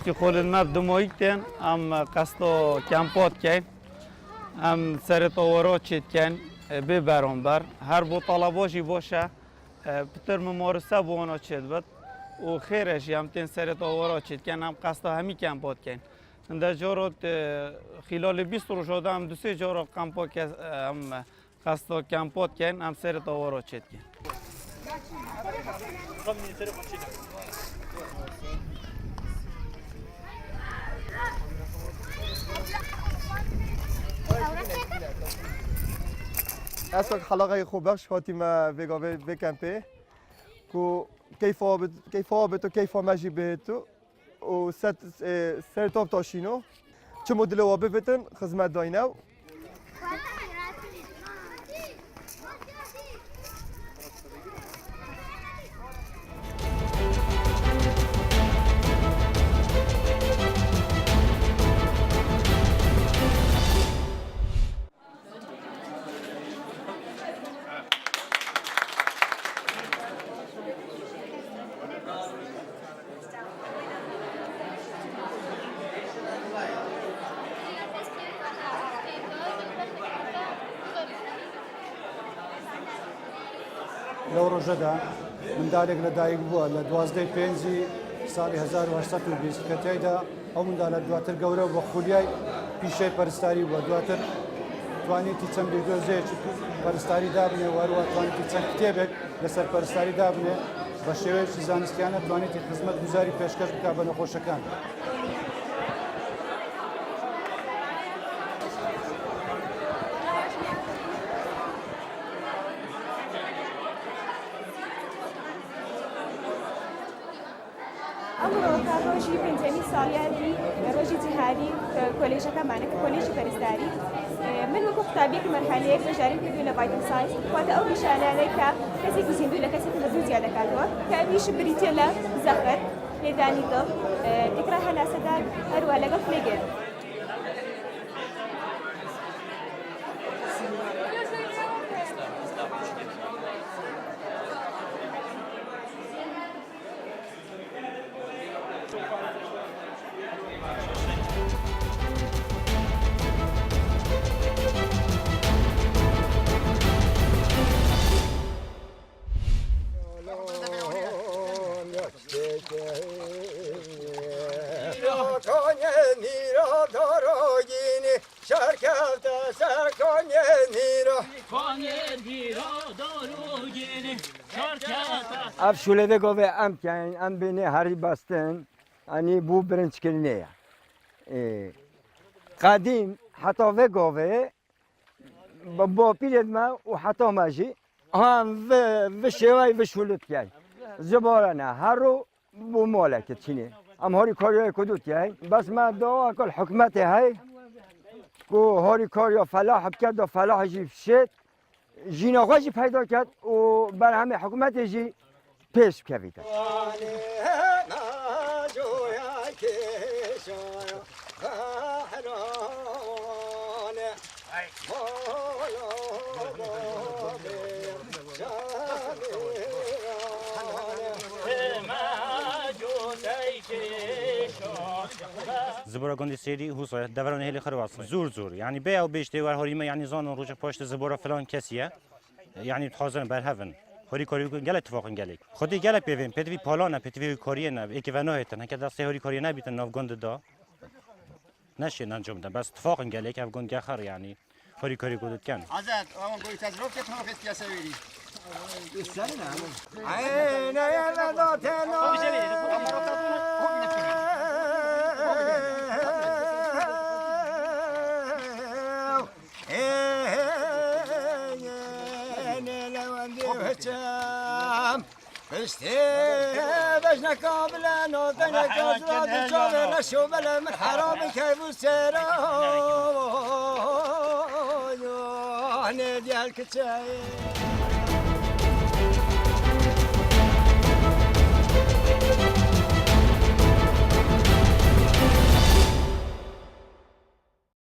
پشتی خول المب دماییتن ام قصد کمپات کن ام سر طورات چید کن به برانبر هر بو طلباشی باشه بتر ممارسه بوانا چید بد و خیرش هم تن سر طورات چید کن ام قصد همی کمپات کن در جارات خلال 20 روز شده هم 2-3 جارا کمپات ام قصد کمپات کن ام سر طورات چید کن اساک حلقه خوبش هاتی ما وگاوه بکمپه کو کیفا بتو کیفا مجی بهتو و سر توب تاشینو چه مدل وابه بتن خدمت داینو لو رجدا من دالك لدايق بوا لدوازدي بينزي سالي 1820 كتايدا او من دال دواتر قورا وخولياي بيشي پرستاري ودواتر تواني تيتسم بيدوزي پرستاري دابنه وروا تواني تيتسم كتابك لسر پرستاري دابنه بشوي زانستيانه تواني تي خدمت گزاري پیشکش بکابنه خوشکان روشی پنجمی سالیانی روشی جهانی کلیش کمان کلیش پرستاری من وقت طبیعی که مرحله تجاری کردیم لبایت سایز وقت اول شانه که کسی که زندو لکسی که مزود زیاده کردوا که میش بریتیلا زخر لدانی تو تکرار هناسدار هر ولاقة فلگر اف شوله گوه ام کن ام بینه هری باستن انی بو برنج کلنه قدیم حتی و گوه با پیرد ما و حتی ماجی هم و شوی و شولت کن زبارنا هر رو بو مالک چینه ام هاری کاریای کدوت کن بس ما دعا کل حکمت های کو هاری کاریا فلاح بکرد و فلاح جی شد جینا خوشی پیدا کرد و بر همه حکومت جی پیش کوید. زبورا گندی سری حوصله دوران هلی خرواس زور یعنی بیا و بیشتر ور هریمه یعنی زان روش پشت زبورا فلان کسیه یعنی تحازن برهفن هری کاری گل اتفاقن گلی خودی گل پیویم پدوی پالانه پدوی کاری نه اکی و نهایتن هک دست هری کاری نبیتن ناف گند دا نشه نانجام ده بس اتفاقن گلی که گند گخر یعنی هری کاری گودت کن عزت اون گوی تجربه که تناقض کیا سویری عین یا داتنا بجنا كابلا نوتنا كابلا تشوف رشوا بلا من حرام كيف سيرا أنا ديالك تشاي